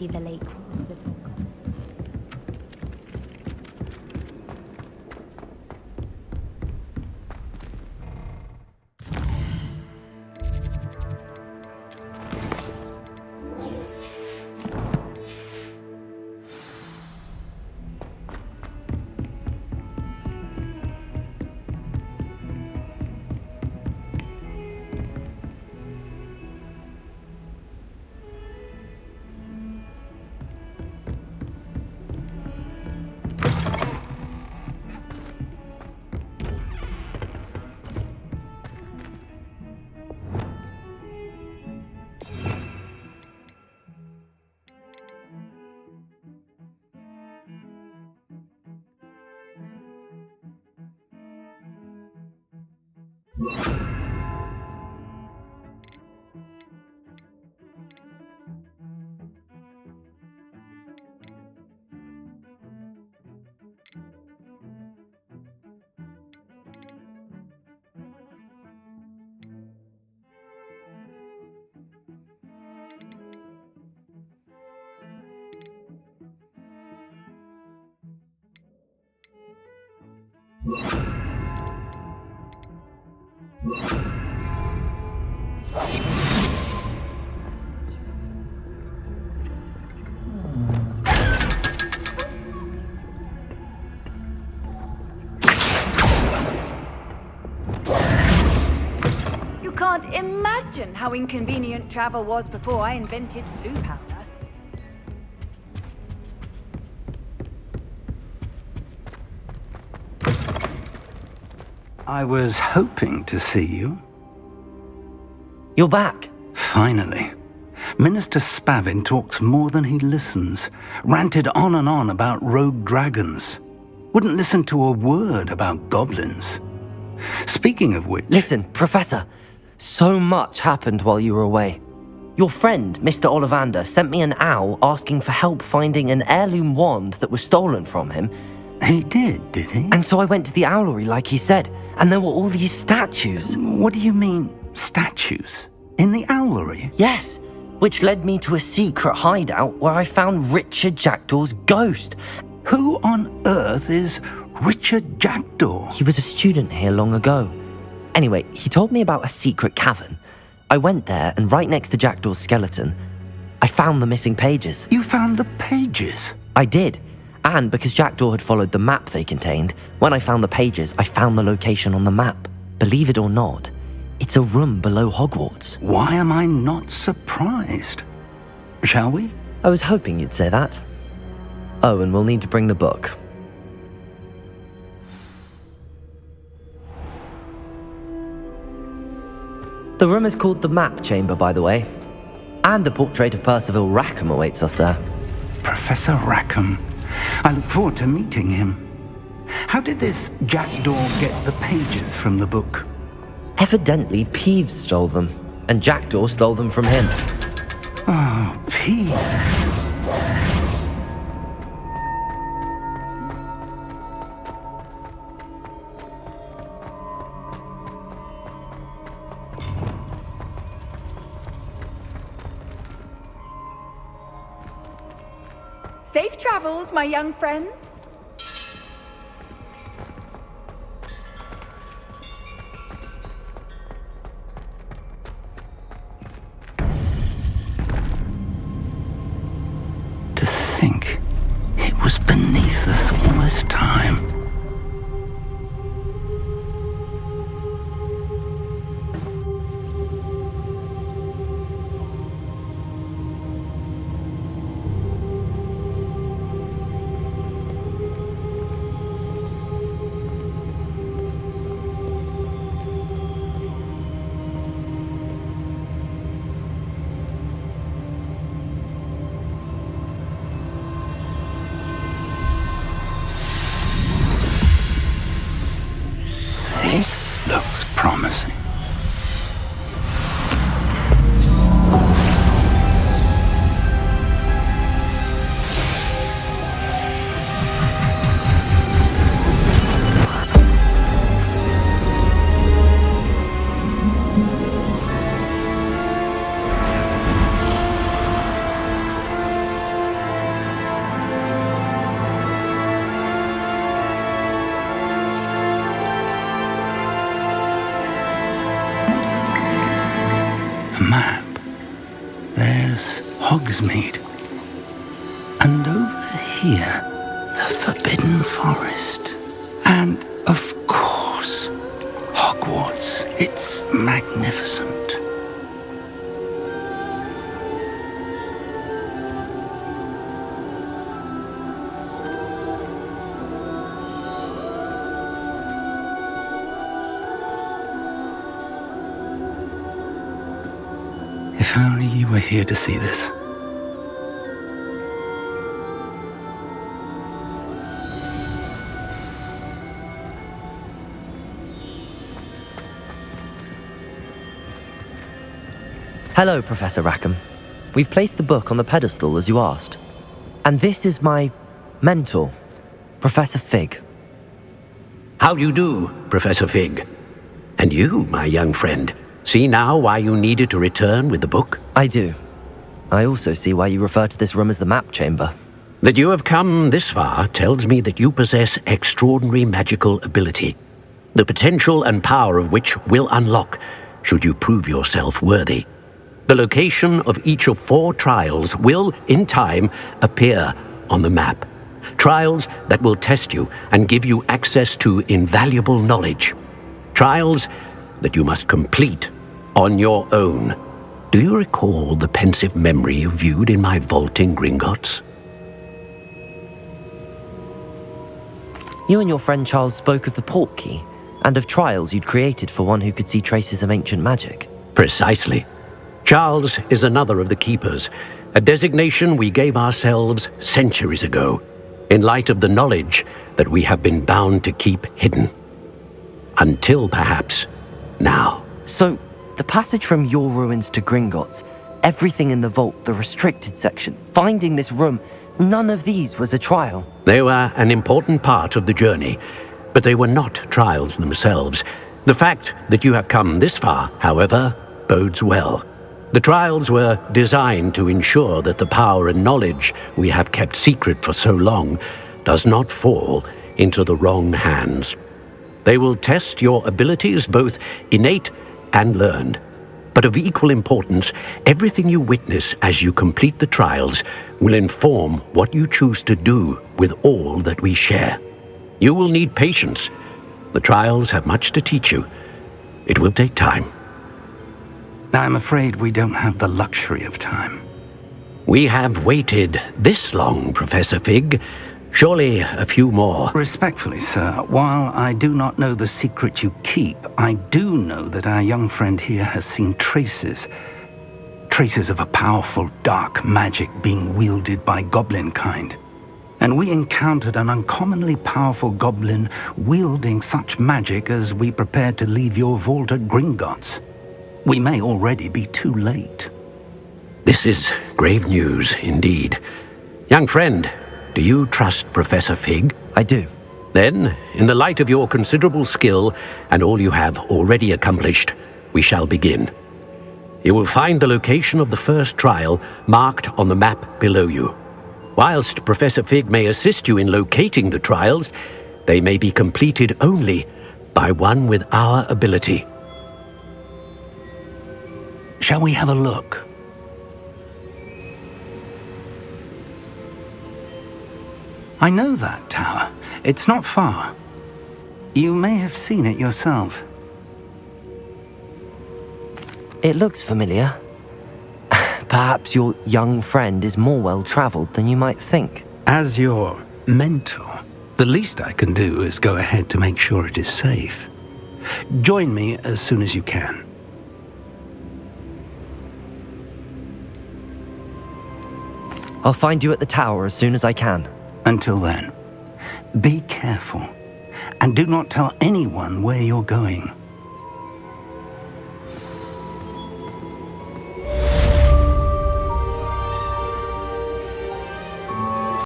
pity the lake. You can't imagine how inconvenient travel was before I invented blue powder. I was hoping to see you. You're back. Finally. Minister Spavin talks more than he listens. Ranted on and on about rogue dragons. Wouldn't listen to a word about goblins. Speaking of which... Listen, Professor. So much happened while you were away. Your friend, Mr. Ollivander, sent me an owl asking for help finding an heirloom wand that was stolen from him. He did he? And so I went to the owlery like he said, and there were all these statues. What do you mean, statues? In the owlery? Yes, which led me to a secret hideout where I found Richard Jackdaw's ghost. Who on earth is Richard Jackdaw? He was a student here long ago. Anyway, he told me about a secret cavern. I went there, and right next to Jackdaw's skeleton, I found the missing pages. You found the pages? I did. And because Jackdaw had followed the map they contained, when I found the pages, I found the location on the map. Believe it or not, it's a room below Hogwarts. Why am I not surprised? Shall we? I was hoping you'd say that. Oh, and we'll need to bring the book. The room is called the Map Chamber, by the way. And a portrait of Percival Rackham awaits us there. Professor Rackham. I look forward to meeting him. How did this Jackdaw get the pages from the book? Evidently, Peeves stole them, and Jackdaw stole them from him. Oh, Peeves. Safe travels, my young friends. To think it was beneath us all this time. This looks promising. Hogsmeade. And over here, the Forbidden Forest. And, of course, Hogwarts. It's magnificent. If only you were here to see this. Hello, Professor Rackham. We've placed the book on the pedestal as you asked. And this is my mentor, Professor Fig. How do you do, Professor Fig? And you, my young friend, see now why you needed to return with the book? I do. I also see why you refer to this room as the map chamber. That you have come this far tells me that you possess extraordinary magical ability, the potential and power of which will unlock should you prove yourself worthy. The location of each of 4 trials will, in time, appear on the map. Trials that will test you and give you access to invaluable knowledge. Trials that you must complete on your own. Do you recall the pensive memory you viewed in my vault in Gringotts? You and your friend Charles spoke of the portkey and of trials you'd created for one who could see traces of ancient magic. Precisely. Charles is another of the Keepers, a designation we gave ourselves centuries ago, in light of the knowledge that we have been bound to keep hidden. Until perhaps now. So, the passage from your ruins to Gringotts, everything in the vault, the restricted section, finding this room, none of these was a trial. They were an important part of the journey, but they were not trials themselves. The fact that you have come this far, however, bodes well. The trials were designed to ensure that the power and knowledge we have kept secret for so long does not fall into the wrong hands. They will test your abilities, both innate and learned. But of equal importance, everything you witness as you complete the trials will inform what you choose to do with all that we share. You will need patience. The trials have much to teach you. It will take time. I'm afraid we don't have the luxury of time. We have waited this long, Professor Fig. Surely a few more. Respectfully, sir, while I do not know the secret you keep, I do know that our young friend here has seen traces of a powerful dark magic being wielded by goblin kind. And we encountered an uncommonly powerful goblin wielding such magic as we prepared to leave your vault at Gringotts. We may already be too late. This is grave news indeed. Young friend, do you trust Professor Fig? I do. Then, in the light of your considerable skill and all you have already accomplished, we shall begin. You will find the location of the first trial marked on the map below you. Whilst Professor Fig may assist you in locating the trials, they may be completed only by one with our ability. Shall we have a look? I know that tower. It's not far. You may have seen it yourself. It looks familiar. Perhaps your young friend is more well-traveled than you might think. As your mentor, the least I can do is go ahead to make sure it is safe. Join me as soon as you can. I'll find you at the tower as soon as I can. Until then, be careful, and do not tell anyone where you're going.